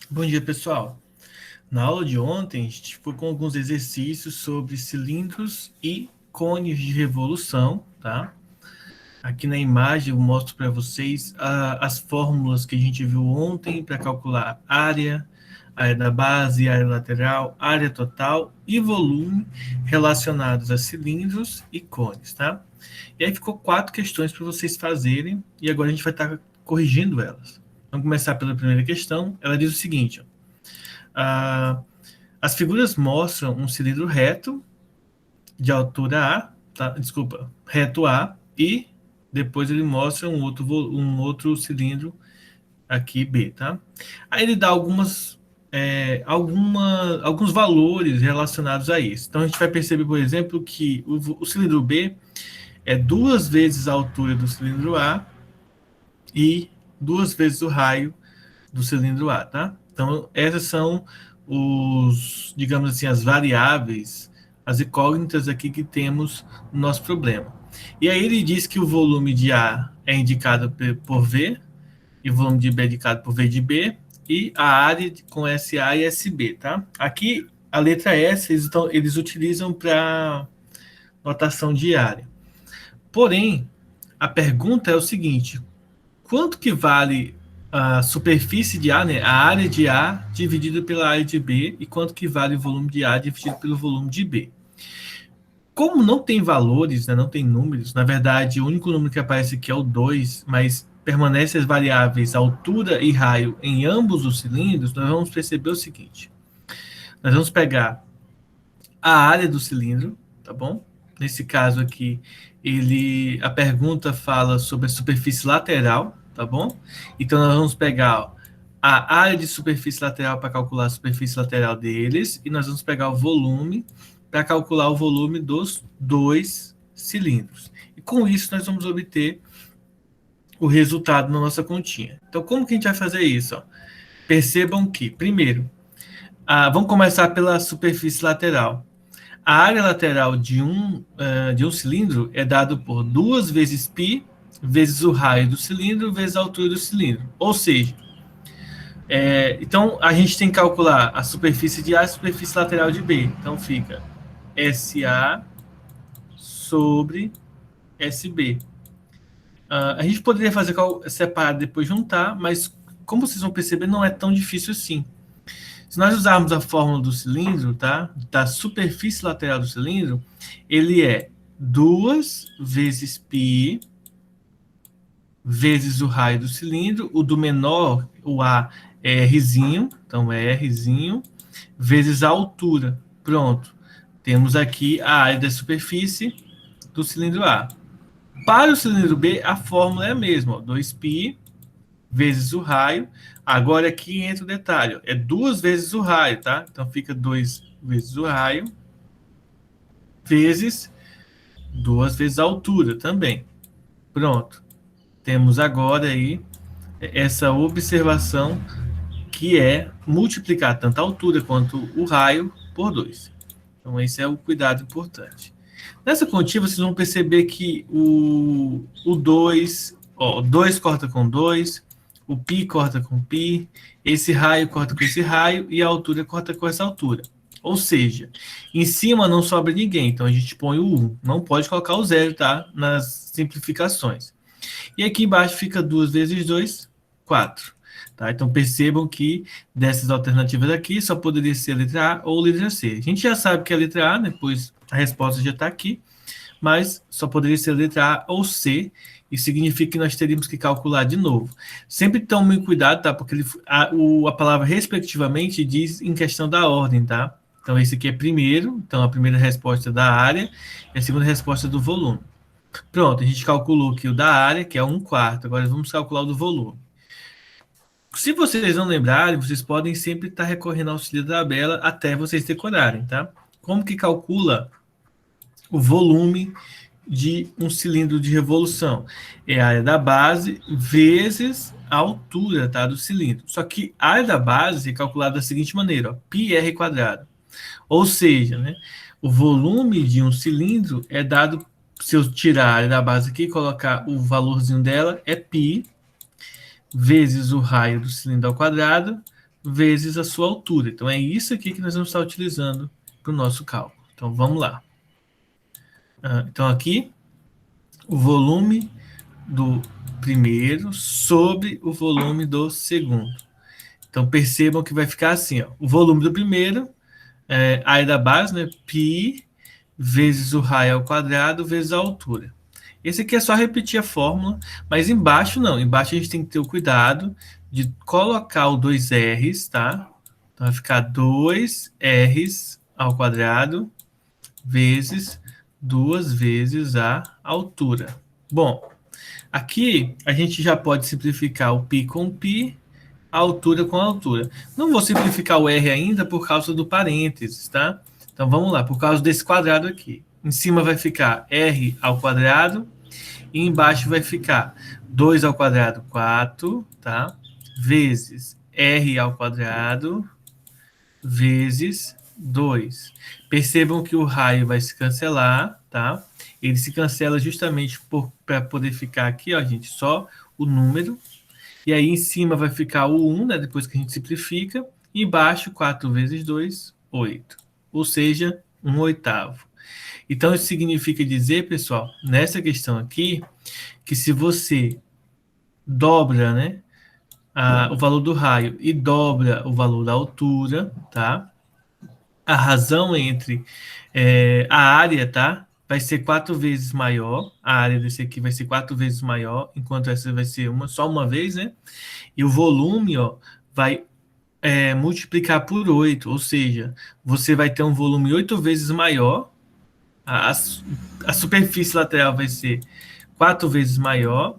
Bom dia, pessoal. Na aula de ontem, a gente foi com alguns exercícios sobre cilindros e cones de revolução, tá? Aqui na imagem eu mostro para vocês as fórmulas que a gente viu ontem para calcular área da base, área lateral, área total e volume relacionados a cilindros e cones, tá? E aí ficou 4 questões para vocês fazerem e agora a gente vai estar corrigindo elas. Vamos começar pela primeira questão. Ela diz o seguinte, ó. Ah, as figuras mostram um cilindro reto de altura A, tá? Desculpa, reto A, e depois ele mostra um outro cilindro aqui B, tá? Aí ele dá alguns valores relacionados a isso. Então a gente vai perceber, por exemplo, que o cilindro B é 2 vezes a altura do cilindro A e 2 vezes o raio do cilindro A, tá? Então, essas são digamos assim, as variáveis, as incógnitas aqui que temos no nosso problema. E aí ele diz que o volume de A é indicado por V, e o volume de B é indicado por V de B, e a área com SA e SB, tá? Aqui, a letra S, eles utilizam para notação de área. Porém, a pergunta é o seguinte, quanto que vale a superfície de A, né, a área de A dividido pela área de B, e quanto que vale o volume de A dividido pelo volume de B? Como não tem valores, né, não tem números, na verdade, o único número que aparece aqui é o 2, mas permanecem as variáveis altura e raio em ambos os cilindros, nós vamos perceber o seguinte. Nós vamos pegar a área do cilindro, tá bom? Nesse caso aqui, a pergunta fala sobre a superfície lateral, tá bom? Então nós vamos pegar ó, a área de superfície lateral para calcular a superfície lateral deles e nós vamos pegar o volume para calcular o volume dos 2 cilindros. E com isso nós vamos obter o resultado na nossa continha. Então como que a gente vai fazer isso? Ó? Percebam que, primeiro, vamos começar pela superfície lateral. A área lateral de um cilindro é dado por 2 vezes π vezes o raio do cilindro vezes a altura do cilindro. Ou seja, então a gente tem que calcular a superfície de A e a superfície lateral de B. Então fica SA sobre SB. A gente poderia fazer separado e depois juntar, mas como vocês vão perceber, não é tão difícil assim. Se nós usarmos a fórmula do cilindro, tá? Da superfície lateral do cilindro, ele é 2 vezes π vezes o raio do cilindro, o do menor, o A é Rzinho, então é Rzinho, vezes a altura. Pronto. Temos aqui a área da superfície do cilindro A. Para o cilindro B, a fórmula é a mesma, ó, 2π vezes o raio. Agora aqui entra o detalhe, ó, é 2 vezes o raio, tá? Então fica 2 vezes o raio vezes 2 vezes a altura também. Pronto. Temos agora aí essa observação que é multiplicar tanto a altura quanto o raio por 2. Então esse é o cuidado importante. Nessa continha vocês vão perceber que o 2, ó, 2 corta com 2, o π corta com π, esse raio corta com esse raio e a altura corta com essa altura. Ou seja, em cima não sobra ninguém, então a gente põe o 1. Não pode colocar o 0, tá? Nas simplificações. E aqui embaixo fica 2 vezes 2, 4. Tá? Então percebam que dessas alternativas aqui só poderia ser a letra A ou a letra C. A gente já sabe que é a letra A, depois a resposta já está aqui, mas só poderia ser a letra A ou C. Isso significa que nós teríamos que calcular de novo. Sempre tomem cuidado, tá? Porque a palavra respectivamente diz em questão da ordem, tá? Então esse aqui é primeiro, então a primeira resposta é da área e a segunda resposta é do volume. Pronto, a gente calculou aqui o da área, que é 1/4. Agora vamos calcular o do volume. Se vocês não lembrarem, vocês podem sempre estar recorrendo ao auxílio da tabela até vocês decorarem, tá? Como que calcula o volume de um cilindro de revolução? É a área da base vezes a altura, tá, do cilindro. Só que a área da base é calculada da seguinte maneira, ó, πr². Ou seja, né, o volume de um cilindro é dado, se eu tirar a área da base aqui e colocar o valorzinho dela, é π vezes o raio do cilindro ao quadrado, vezes a sua altura. Então, é isso aqui que nós vamos estar utilizando para o nosso cálculo. Então, vamos lá. Então, aqui, o volume do primeiro sobre o volume do segundo. Então, percebam que vai ficar assim, ó, o volume do primeiro, área da base, né, π vezes o raio ao quadrado vezes a altura. Esse aqui é só repetir a fórmula, mas embaixo não. Embaixo a gente tem que ter o cuidado de colocar o 2R's, tá? Então vai ficar 2R's ao quadrado vezes 2 vezes a altura. Bom, aqui a gente já pode simplificar o π com π, a altura com a altura. Não vou simplificar o R ainda por causa do parênteses, tá? Então vamos lá, por causa desse quadrado aqui. Em cima vai ficar R ao quadrado e embaixo vai ficar 2 ao quadrado, 4, tá? Vezes R ao quadrado vezes 2. Percebam que o raio vai se cancelar, tá? Ele se cancela justamente para poder ficar aqui, ó, gente, só o número. E aí em cima vai ficar o 1, né, depois que a gente simplifica. E embaixo, 4 vezes 2, 8. Ou seja, 1/8. Então, isso significa dizer, pessoal, nessa questão aqui, que se você dobra, né, o valor do raio e dobra o valor da altura, tá? A razão entre a área, tá? Vai ser 4 vezes maior. A área desse aqui vai ser 4 vezes maior, enquanto essa vai ser só uma vez, né? E o volume, ó, vai multiplicar por 8, ou seja, você vai ter um volume 8 vezes maior. A superfície lateral vai ser 4 vezes maior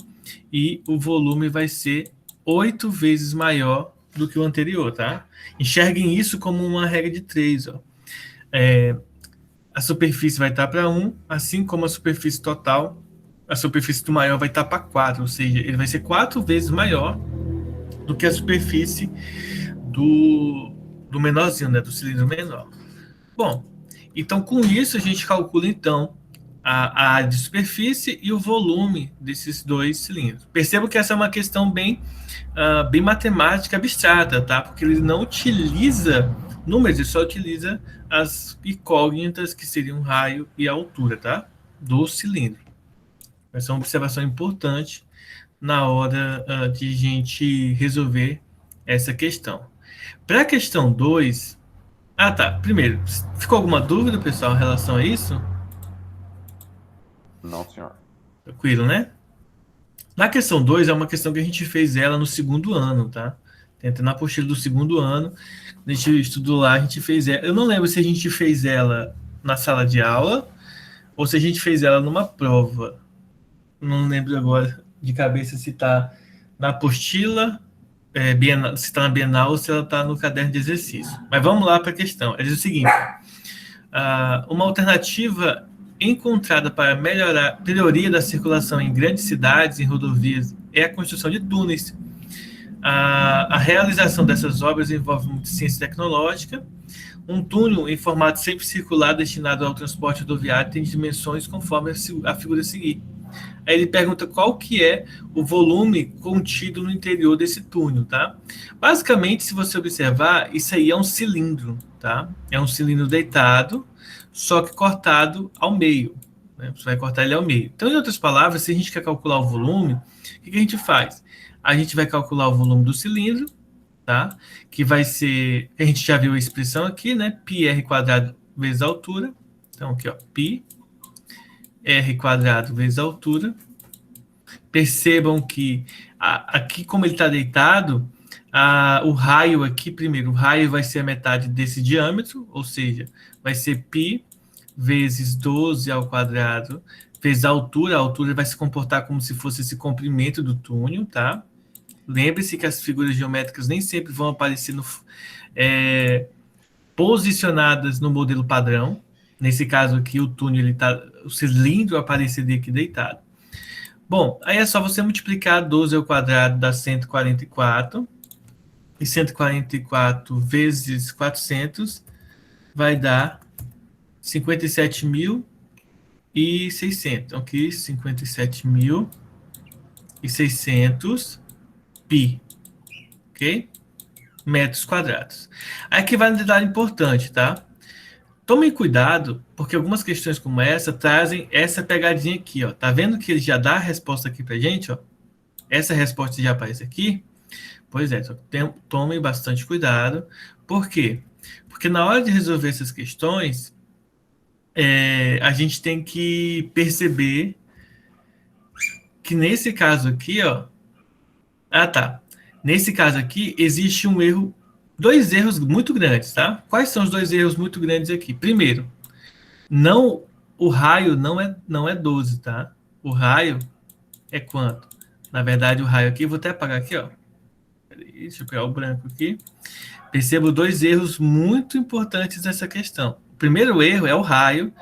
e o volume vai ser 8 vezes maior do que o anterior, tá? Enxerguem isso como uma regra de 3, ó. A superfície vai estar para 1, assim como a superfície total, a superfície do maior vai estar para 4, ou seja, ele vai ser 4 vezes maior do que a superfície do menorzinho, né, do cilindro menor. Bom, então com isso a gente calcula então a área de superfície e o volume desses dois cilindros. Perceba que essa é uma questão bem matemática abstrata, tá? Porque ele não utiliza números, ele só utiliza as incógnitas que seriam raio e altura, tá? Do cilindro. Essa é uma observação importante na hora de a gente resolver essa questão. Para a questão 2, tá. Primeiro, ficou alguma dúvida, pessoal, em relação a isso? Não, senhor. Tranquilo, né? Na questão 2, é uma questão que a gente fez ela no segundo ano, tá? Tenta na apostila do segundo ano, a gente estudou lá, a gente fez ela. Eu não lembro se a gente fez ela na sala de aula ou se a gente fez ela numa prova. Não lembro agora de cabeça se está na apostila, se está na Bienal ou se ela está no caderno de exercício. Mas vamos lá para a questão. Ela diz o seguinte: uma alternativa encontrada para melhorar a melhoria da circulação em grandes cidades, em rodovias, é a construção de túneis. A realização dessas obras envolve muita ciência tecnológica. Um túnel em formato sempre circular destinado ao transporte rodoviário tem dimensões conforme a figura a seguir. Aí ele pergunta qual que é o volume contido no interior desse túnel, tá? Basicamente, se você observar, isso aí é um cilindro, tá? É um cilindro deitado, só que cortado ao meio, né? Você vai cortar ele ao meio. Então, em outras palavras, se a gente quer calcular o volume, o que a gente faz? A gente vai calcular o volume do cilindro, tá? Que vai ser, a gente já viu a expressão aqui, né? πr quadrado vezes a altura. Então, aqui, ó, π r quadrado vezes a altura. Percebam que aqui, como ele está deitado, o raio aqui, primeiro, o raio vai ser a metade desse diâmetro, ou seja, vai ser π vezes 12 ao quadrado vezes a altura vai se comportar como se fosse esse comprimento do túnel, tá? Lembre-se que as figuras geométricas nem sempre vão aparecer posicionadas no modelo padrão. Nesse caso aqui, o túnel, o cilindro apareceria aqui deitado. Bom, aí é só você multiplicar 12 ao quadrado dá 144. E 144 vezes 400 vai dar 57.600. Então, aqui, 57.600 pi. Ok? metros quadrados. Aí aqui vai um detalhe importante, tá? Tomem cuidado, porque algumas questões como essa trazem essa pegadinha aqui, ó. Tá vendo que ele já dá a resposta aqui pra gente, ó? Essa resposta já aparece aqui. Pois é, tomem bastante cuidado. Por quê? Porque na hora de resolver essas questões, a gente tem que perceber que nesse caso aqui, ó. Ah, tá. Nesse caso aqui, existe um erro, dois erros muito grandes, tá? Quais são os dois erros muito grandes aqui? Primeiro, não, o raio não é 12, tá? O raio é quanto? Na verdade, o raio aqui, vou até apagar aqui, ó. Deixa eu pegar o branco aqui. Percebo dois erros muito importantes nessa questão. O primeiro erro é o raio.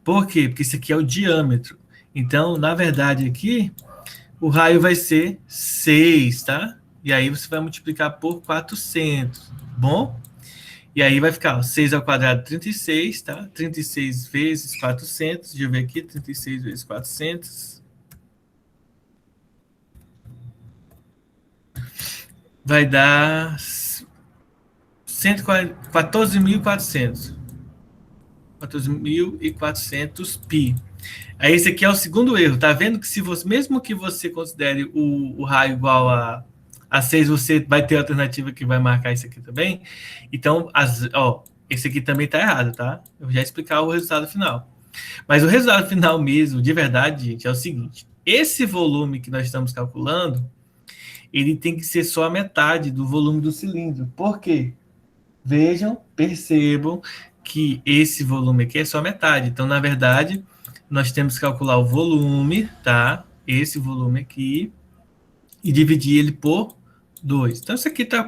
Por quê? Porque isso aqui é o diâmetro. Então, na verdade, aqui, o raio vai ser 6, tá? E aí você vai multiplicar por 400, bom? E aí vai ficar, ó, 6 ao quadrado, 36, tá? 36 vezes 400, deixa eu ver aqui, 36 vezes 400. Vai dar 14.400. 14.400 pi. Aí esse aqui é o segundo erro. Tá vendo que se você, mesmo que você considere o raio igual a 6, você vai ter alternativa que vai marcar isso aqui também. Então, esse aqui também tá errado, tá? Eu vou já explicar o resultado final. Mas o resultado final mesmo, de verdade, gente, é o seguinte. Esse volume que nós estamos calculando, ele tem que ser só a metade do volume do cilindro. Por quê? Vejam, percebam que esse volume aqui é só metade. Então, na verdade, nós temos que calcular o volume, tá? Esse volume aqui, e dividir ele por 2. Então, isso aqui está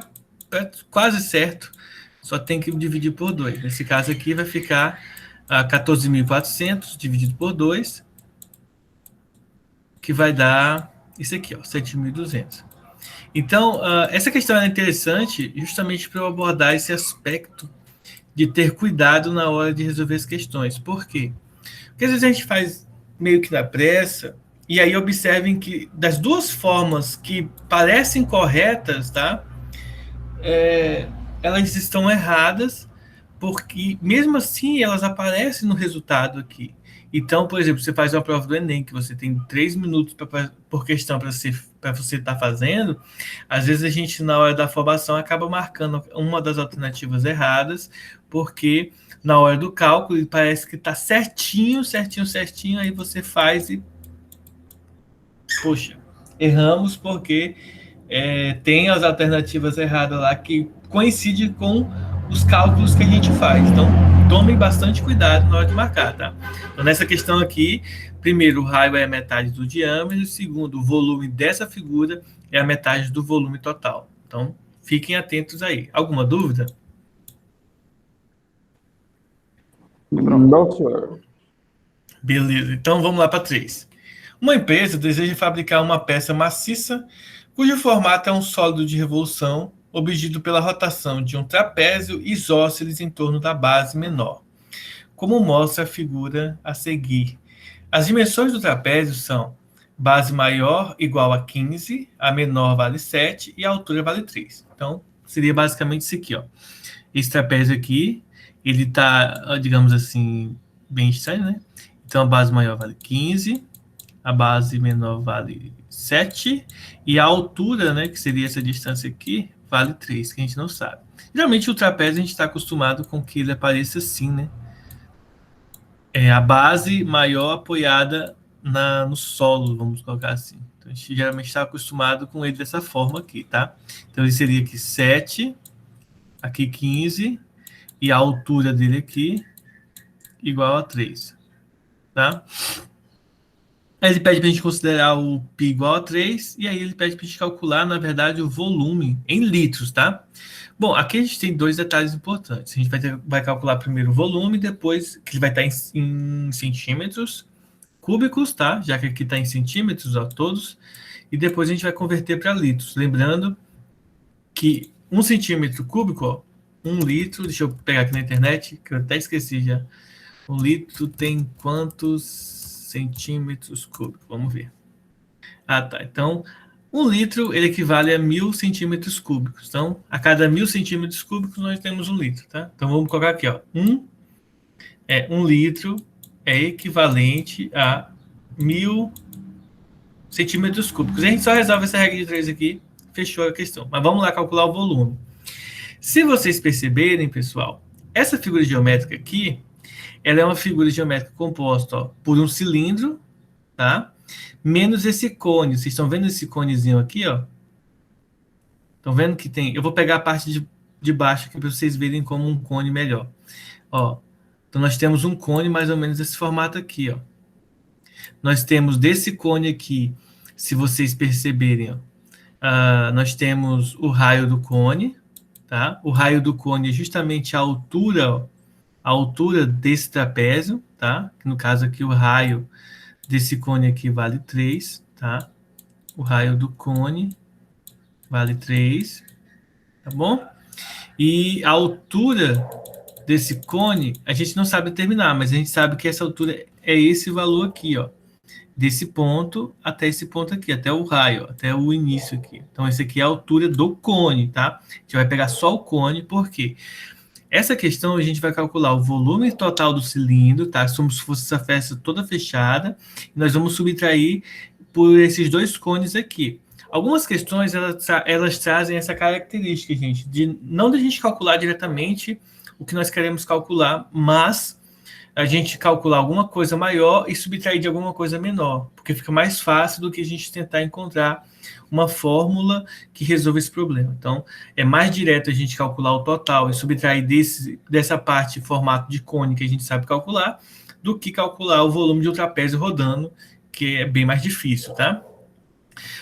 quase certo. Só tem que dividir por 2. Nesse caso aqui vai ficar 14.400 dividido por 2, que vai dar isso aqui, ó, 7.200. Então, essa questão é interessante justamente para eu abordar esse aspecto de ter cuidado na hora de resolver as questões. Por quê? Porque às vezes a gente faz meio que na pressa, e aí observem que das duas formas que parecem corretas, tá? Elas estão erradas, porque mesmo assim elas aparecem no resultado aqui. Então, por exemplo, você faz uma prova do Enem, que você tem 3 minutos por questão para você estar fazendo, às vezes a gente, na hora da afobação, acaba marcando uma das alternativas erradas, porque na hora do cálculo parece que está certinho, aí você faz e, poxa, erramos porque tem as alternativas erradas lá que coincidem com os cálculos que a gente faz. Então, tomem bastante cuidado na hora de marcar, tá? Então, nessa questão aqui, primeiro, o raio é a metade do diâmetro, segundo, o volume dessa figura é a metade do volume total. Então, fiquem atentos aí. Alguma dúvida? Não, senhor. Beleza, então vamos lá para 3. Uma empresa deseja fabricar uma peça maciça cujo formato é um sólido de revolução obtido pela rotação de um trapézio isósceles em torno da base menor, como mostra a figura a seguir. As dimensões do trapézio são base maior igual a 15, a menor vale 7 e a altura vale 3. Então, seria basicamente isso aqui, ó. Esse trapézio aqui, ele está, digamos assim, bem estranho, né? Então, a base maior vale 15, a base menor vale 7, e a altura, né, que seria essa distância aqui, vale 3, que a gente não sabe. Geralmente, o trapézio, a gente está acostumado com que ele apareça assim, né? É a base maior apoiada no solo, vamos colocar assim. Então, a gente geralmente está acostumado com ele dessa forma aqui, tá? Então, ele seria aqui 7, aqui 15, e a altura dele aqui igual a 3, tá? Aí ele pede para a gente considerar o π igual a 3, e aí ele pede para a gente calcular, na verdade, o volume em litros, tá? Bom, aqui a gente tem dois detalhes importantes. A gente vai calcular primeiro o volume, depois, que ele vai estar em centímetros cúbicos, tá? Já que aqui está em centímetros, ó, todos. E depois a gente vai converter para litros. Lembrando que 1 centímetro cúbico, ó, 1 litro, deixa eu pegar aqui na internet, que eu até esqueci já. 1 litro tem quantos centímetros cúbicos? Vamos ver. Ah, tá. Então, Um litro ele equivale a 1.000 centímetros cúbicos. Então, a cada 1.000 centímetros cúbicos, nós temos um litro, tá? Então, vamos colocar aqui, ó. Um litro é equivalente a 1.000 centímetros cúbicos. E a gente só resolve essa regra de 3 aqui, fechou a questão. Mas vamos lá calcular o volume. Se vocês perceberem, pessoal, essa figura geométrica aqui, ela é uma figura geométrica composta, ó, por um cilindro, tá? Menos esse cone. Vocês estão vendo esse conezinho aqui, ó? Estão vendo que tem... Eu vou pegar a parte de baixo aqui para vocês verem como um cone melhor. Ó, então, nós temos um cone mais ou menos desse formato aqui, ó. Nós temos desse cone aqui, se vocês perceberem, ó, nós temos o raio do cone, tá? O raio do cone é justamente a altura, ó, a altura desse trapézio, tá? No caso aqui, o raio desse cone aqui vale 3, tá? O raio do cone vale 3, tá bom? E a altura desse cone, a gente não sabe determinar, mas a gente sabe que essa altura é esse valor aqui, ó. Desse ponto até esse ponto aqui, até o raio, até o início aqui. Então, esse aqui é a altura do cone, tá? A gente vai pegar só o cone, por quê? Essa questão a gente vai calcular o volume total do cilindro, tá? Como se fosse essa festa toda fechada. E nós vamos subtrair por esses dois cones aqui. Algumas questões, elas trazem essa característica, gente, de não da gente calcular diretamente o que nós queremos calcular, mas a gente calcular alguma coisa maior e subtrair de alguma coisa menor, porque fica mais fácil do que a gente tentar encontrar uma fórmula que resolva esse problema. Então, é mais direto a gente calcular o total e subtrair dessa parte formato de cone que a gente sabe calcular, do que calcular o volume de um trapézio rodando, que é bem mais difícil, tá?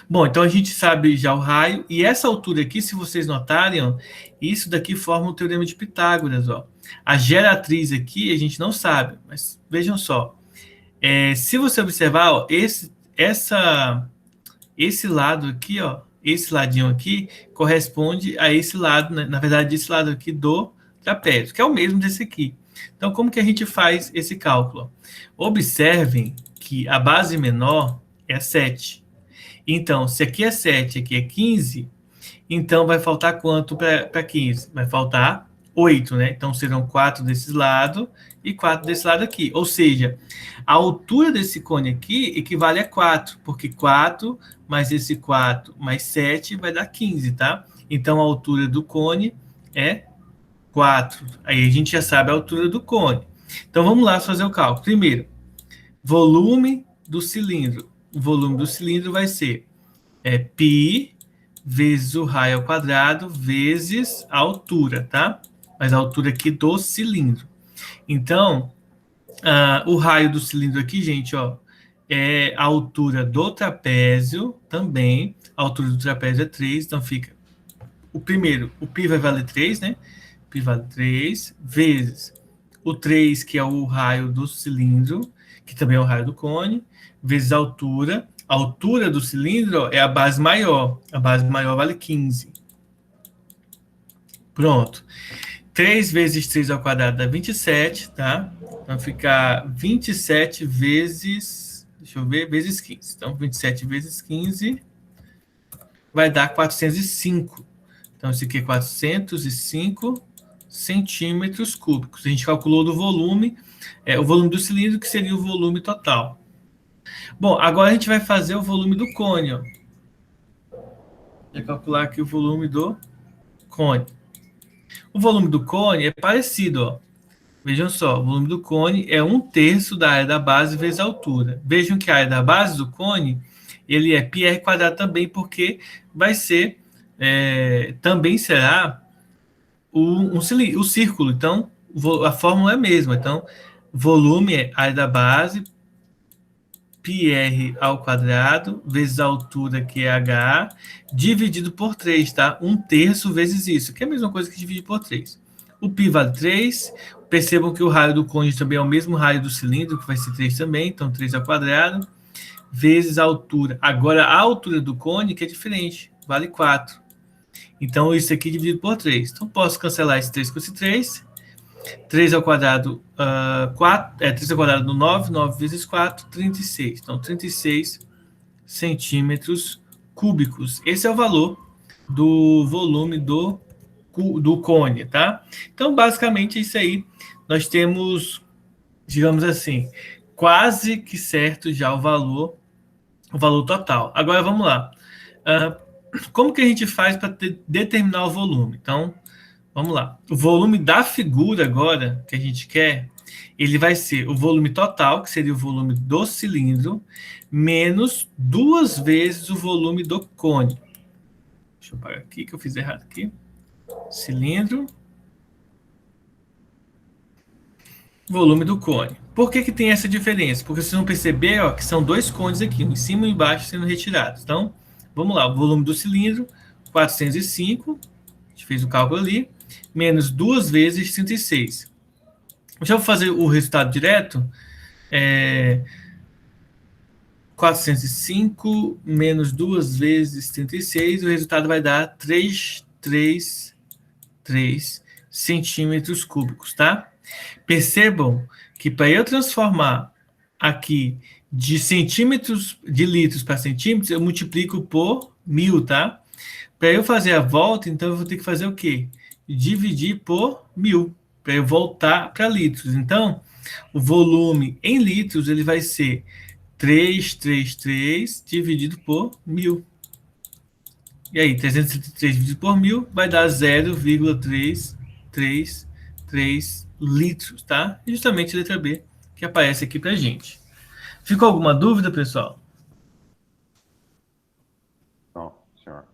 Bom, então a gente sabe já o raio, e essa altura aqui, se vocês notarem, ó, isso daqui forma o Teorema de Pitágoras, ó. A geratriz aqui a gente não sabe, mas vejam só. Se você observar, ó, esse lado aqui, ó, esse ladinho aqui, corresponde a esse lado, né? Na verdade, esse lado aqui do trapézio, que é o mesmo desse aqui. Então, como que a gente faz esse cálculo? Observem que a base menor é 7. Então, se aqui é 7, aqui é 15, então vai faltar quanto para 15? Vai faltar 8, né? Então, serão 4 desse lado e 4 desse lado aqui. Ou seja, a altura desse cone aqui equivale a 4, porque 4 mais esse 4 mais 7 vai dar 15, tá? Então, a altura do cone é 4. Aí a gente já sabe a altura do cone. Então, vamos lá fazer o cálculo. Primeiro, volume do cilindro. O volume do cilindro vai ser π vezes o raio ao quadrado vezes a altura, tá? Mas a altura aqui do cilindro. Então, o raio do cilindro aqui, gente, ó, é a altura do trapézio também. A altura do trapézio é 3, então fica o primeiro, o π vai valer 3, né? Π vale 3, vezes o 3, que é o raio do cilindro, que também é o raio do cone, vezes a altura. A altura do cilindro, ó, é a base maior. A base maior vale 15. Pronto. 3 vezes 3 ao quadrado dá 27, tá? Então, fica 27 vezes... Deixa eu ver, vezes 15. Então, 27 vezes 15 vai dar 405. Então, isso aqui é 405 centímetros cúbicos. A gente calculou do volume, o volume do cilindro, que seria o volume total. Bom, agora a gente vai fazer o volume do cone, ó. Vou calcular aqui o volume do cone. O volume do cone é parecido, ó. Vejam só, o volume do cone é 1/3 da área da base vezes a altura. Vejam que a área da base do cone, ele é πr² também, porque vai ser, também será o círculo. Então, a fórmula é a mesma. Então, volume é área da base, πr² vezes a altura, que é h, dividido por 3, tá? 1/3 vezes isso, que é a mesma coisa que dividir por 3. O π vale 3. Percebam que o raio do cone também é o mesmo raio do cilindro, que vai ser 3 também, então 3², vezes a altura. Agora, a altura do cone, que é diferente, vale 4. Então, isso aqui dividido por 3. Então, posso cancelar esse 3 com esse 3. 3², 4, 3² no 9, 9 vezes 4, 36. Então, 36 centímetros cúbicos. Esse é o valor do volume do cone, tá? Então, basicamente, isso aí. Nós temos, digamos assim, quase que certo já o valor total. Agora, vamos lá. Como que a gente faz para determinar o volume? Então, vamos lá. O volume da figura agora, que a gente quer, ele vai ser o volume total, que seria o volume do cilindro, menos 2 vezes o volume do cone. Deixa eu parar aqui, que eu fiz errado aqui. Cilindro, volume do cone. Por que tem essa diferença? Porque vocês vão perceber ó, que são dois cones aqui, um em cima e embaixo sendo retirados. Então, vamos lá. O volume do cilindro, 405. A gente fez o cálculo ali. Menos 2 vezes 36. Já vou fazer o resultado direto. 405 menos 2 vezes 36, o resultado vai dar 333 centímetros cúbicos, tá? Percebam que para eu transformar aqui de centímetros, de litros para centímetros, eu multiplico por 1000, tá? Para eu fazer a volta, então eu vou ter que fazer o quê? Dividir por 1000, para eu voltar para litros. Então, o volume em litros ele vai ser 333 dividido por 1000. E aí, 333 dividido por 1000 vai dar 0,333 litros, tá? E justamente a letra B que aparece aqui pra gente. Ficou alguma dúvida, pessoal? Não, senhor.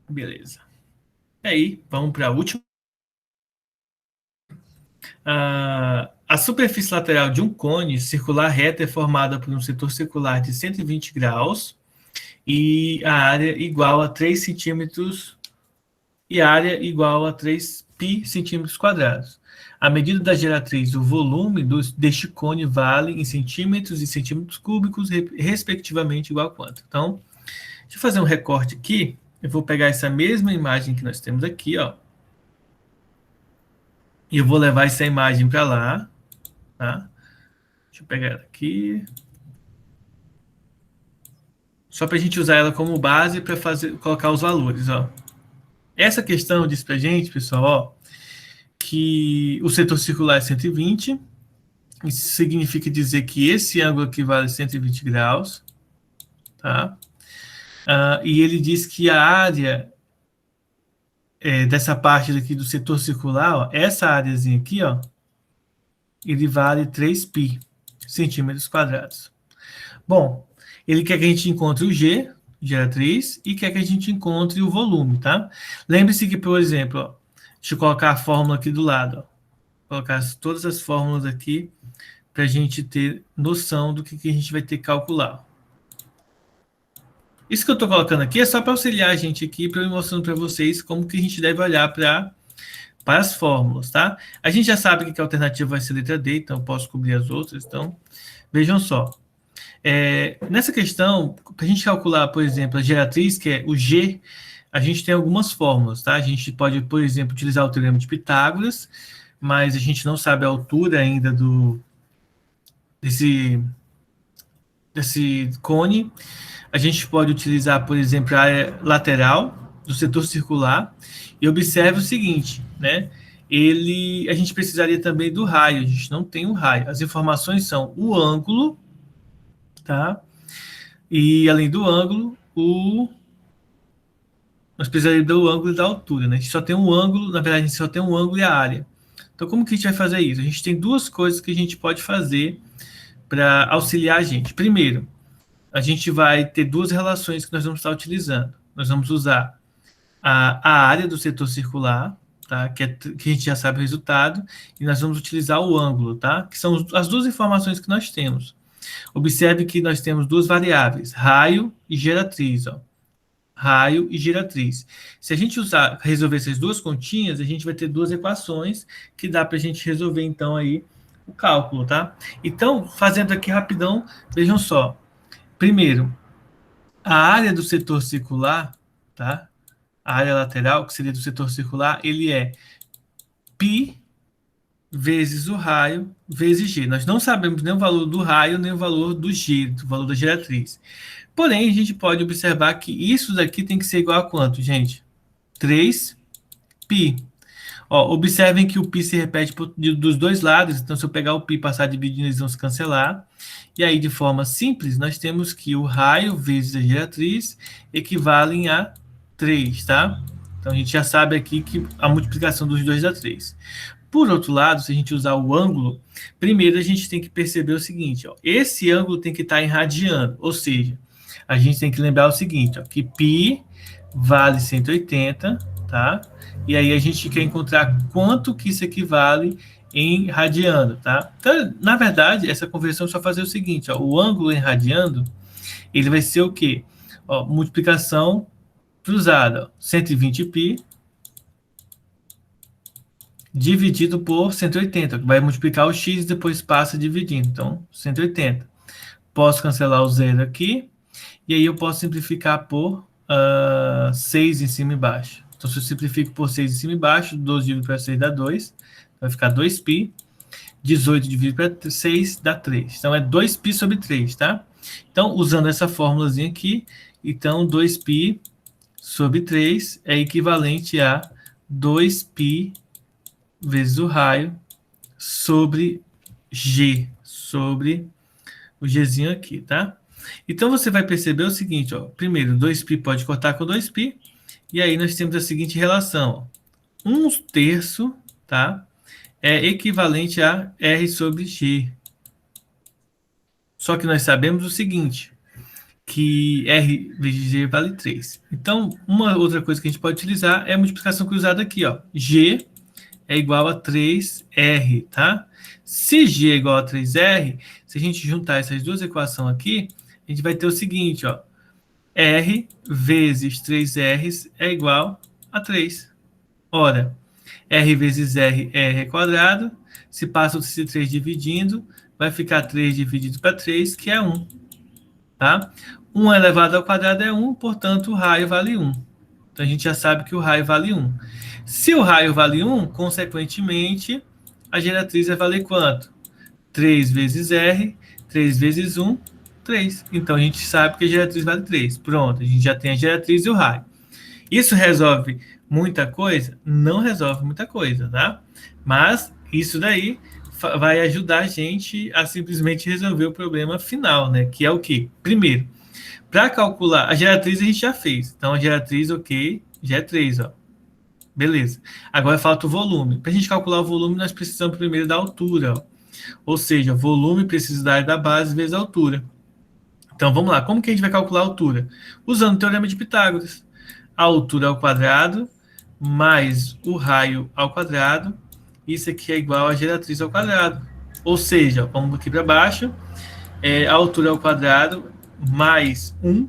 Beleza. E aí, vamos para a última. A superfície lateral de um cone circular reto é formada por um setor circular de 120 graus e a área igual a 3 centímetros e área igual a 3 π centímetros quadrados. A medida da geratriz, o volume deste cone vale em centímetros e centímetros cúbicos, respectivamente, igual a quanto? Então, deixa eu fazer um recorte aqui. Eu vou pegar essa mesma imagem que nós temos aqui, ó. E eu vou levar essa imagem para lá, tá? Deixa eu pegar ela aqui. Só para a gente usar ela como base para colocar os valores, ó. Essa questão diz para a gente, pessoal, ó, que o setor circular é 120. Isso significa dizer que esse ângulo aqui vale 120 graus, tá? E ele diz que a área dessa parte aqui do setor circular, ó, essa áreazinha aqui, ó, ele vale 3 π centímetros quadrados. Bom, ele quer que a gente encontre o G, geratriz, e quer que a gente encontre o volume, tá? Lembre-se que, por exemplo, ó, deixa eu colocar a fórmula aqui do lado, ó. Colocar todas as fórmulas aqui para a gente ter noção do que a gente vai ter que calcular. Isso que eu estou colocando aqui é só para auxiliar a gente aqui, para eu ir mostrando para vocês como que a gente deve olhar para as fórmulas, tá? A gente já sabe que a alternativa vai ser a letra D, então eu posso cobrir as outras. Então, vejam só. Nessa questão, para a gente calcular, por exemplo, a geratriz, que é o G, a gente tem algumas fórmulas, tá? A gente pode, por exemplo, utilizar o teorema de Pitágoras, mas a gente não sabe a altura ainda desse cone. A gente pode utilizar, por exemplo, a área lateral do setor circular. E observe o seguinte, né? A gente precisaria também do raio. A gente não tem o raio. As informações são o ângulo, tá? E além do ângulo, nós precisaríamos do ângulo e da altura, né? A gente só tem um ângulo, na verdade, a gente só tem um ângulo e a área. Então, como que a gente vai fazer isso? A gente tem duas coisas que a gente pode fazer para auxiliar a gente. Primeiro, a gente vai ter duas relações que nós vamos estar utilizando. Nós vamos usar a área do setor circular, tá? Que a gente já sabe o resultado, e nós vamos utilizar o ângulo, tá? Que são as duas informações que nós temos. Observe que nós temos duas variáveis, raio e geratriz, ó. Raio e geratriz. Se a gente resolver essas duas continhas, a gente vai ter duas equações que dá para a gente resolver, então, aí o cálculo, tá? Então, fazendo aqui rapidão, vejam só. Primeiro, a área do setor circular, tá? A área lateral, que seria do setor circular, ele é π vezes o raio, vezes G. Nós não sabemos nem o valor do raio, nem o valor do G, o valor da geratriz. Porém, a gente pode observar que isso daqui tem que ser igual a quanto, gente? 3π. Ó, observem que o π se repete dos dois lados, então se eu pegar o π e passar dividindo, eles vão se cancelar. E aí, de forma simples, nós temos que o raio vezes a geratriz equivalem a 3, tá? Então, a gente já sabe aqui que a multiplicação dos dois dá 3. Por outro lado, se a gente usar o ângulo, primeiro a gente tem que perceber o seguinte, ó, esse ângulo tem que estar em radiano, ou seja, a gente tem que lembrar o seguinte, ó, que π vale 180, tá? E aí a gente quer encontrar quanto que isso equivale em radiano, tá? Então, na verdade, essa conversão é só fazer o seguinte, ó, o ângulo em radiano, ele vai ser o quê? Ó, multiplicação cruzada, 120π dividido por 180, que vai multiplicar o x e depois passa dividindo. Então, 180. Posso cancelar o zero aqui, e aí eu posso simplificar por 6 em cima e embaixo. Então, se eu simplifico por 6 em cima e embaixo, 12 dividido para 6 dá 2, vai ficar 2π, 18 dividido para 6 dá 3. Então, é 2π sobre 3, tá? Então, usando essa fórmulazinha aqui, então 2π sobre 3 é equivalente a 2π vezes o raio sobre G, sobre o Gzinho aqui, tá? Então, você vai perceber o seguinte, ó. Primeiro, 2π pode cortar com 2π, e aí nós temos a seguinte relação. 1/3, tá? É equivalente a R sobre G. Só que nós sabemos o seguinte, que R vezes G vale 3. Então, uma outra coisa que a gente pode utilizar é a multiplicação cruzada aqui, ó. G é igual a 3R, tá? Se G é igual a 3R, se a gente juntar essas duas equações aqui, a gente vai ter o seguinte, ó. R vezes 3R é igual a 3. Ora, R vezes R é R quadrado. Se passa esse 3 dividindo, vai ficar 3 dividido para 3, que é 1. Tá? 1 elevado ao quadrado é 1, portanto, o raio vale 1. Então, a gente já sabe que o raio vale 1. Se o raio vale 1, consequentemente, a geratriz vai valer quanto? 3 vezes R, 3 vezes 1, 3. Então, a gente sabe que a geratriz vale 3. Pronto, a gente já tem a geratriz e o raio. Isso resolve muita coisa? Não resolve muita coisa, tá? Mas isso daí vai ajudar a gente a simplesmente resolver o problema final, né? Que é o quê? Primeiro, para calcular a geratriz a gente já fez. Então, a geratriz, ok, já é 3, ó. Beleza. Agora falta o volume. Para a gente calcular o volume, nós precisamos primeiro da altura, ó. Ou seja, volume precisa da área da base vezes a altura. Então, vamos lá. Como que a gente vai calcular a altura? Usando o teorema de Pitágoras. A altura ao quadrado mais o raio ao quadrado. Isso aqui é igual a geratriz ao quadrado. Ou seja, vamos aqui para baixo. A altura ao quadrado mais 1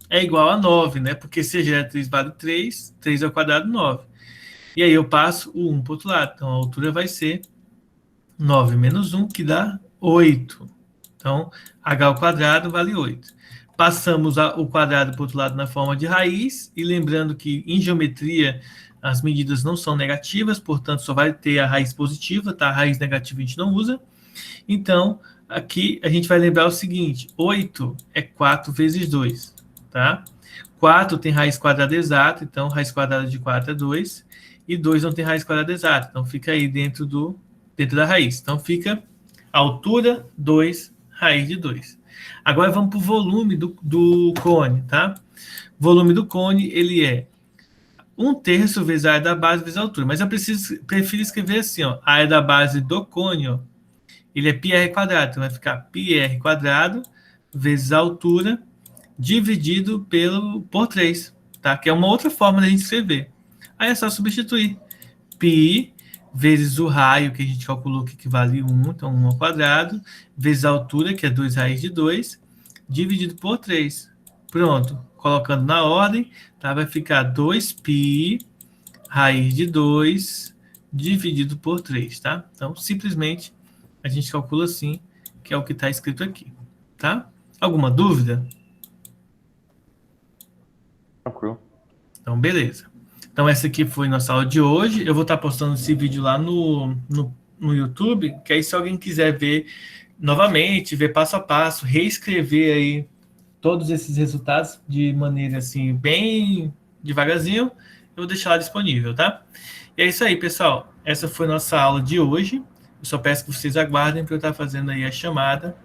é igual a 9, né? Porque se a geratriz vale 3, 3 ao quadrado, 9. E aí eu passo o 1 para o outro lado. Então, a altura vai ser 9 menos 1, que dá 8. Então, h ao quadrado vale 8. Passamos o quadrado para o outro lado na forma de raiz, e lembrando que em geometria as medidas não são negativas, portanto só vai ter a raiz positiva, tá? A raiz negativa a gente não usa. Então, aqui a gente vai lembrar o seguinte, 8 é 4 vezes 2, tá? 4 tem raiz quadrada exata, então raiz quadrada de 4 é 2, e 2 não tem raiz quadrada exata, então fica aí dentro da raiz. Então fica altura 2, raiz de 2. Agora vamos para o volume do cone, tá? O volume do cone, ele é 1/3 vezes a área da base vezes a altura. Mas eu prefiro escrever assim, ó. A área da base do cone, ó, ele é πr quadrado. Então vai ficar πr quadrado vezes a altura dividido por 3, tá? Que é uma outra forma da gente escrever. Aí é só substituir. Π vezes o raio, que a gente calculou que equivale 1, então 1 ao quadrado, vezes a altura, que é 2 raiz de 2, dividido por 3. Pronto. Colocando na ordem, tá? Vai ficar 2π raiz de 2 dividido por 3, tá? Então, simplesmente, a gente calcula assim, que é o que está escrito aqui, tá? Alguma dúvida? Tranquilo. Então, beleza. Então, essa aqui foi nossa aula de hoje. Eu vou estar postando esse vídeo lá no YouTube, que aí se alguém quiser ver novamente, ver passo a passo, reescrever aí todos esses resultados de maneira assim, bem devagarzinho, eu vou deixar lá disponível, tá? E é isso aí, pessoal. Essa foi nossa aula de hoje. Eu só peço que vocês aguardem para eu estar fazendo aí a chamada.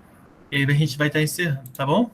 E aí a gente vai estar encerrando, tá bom?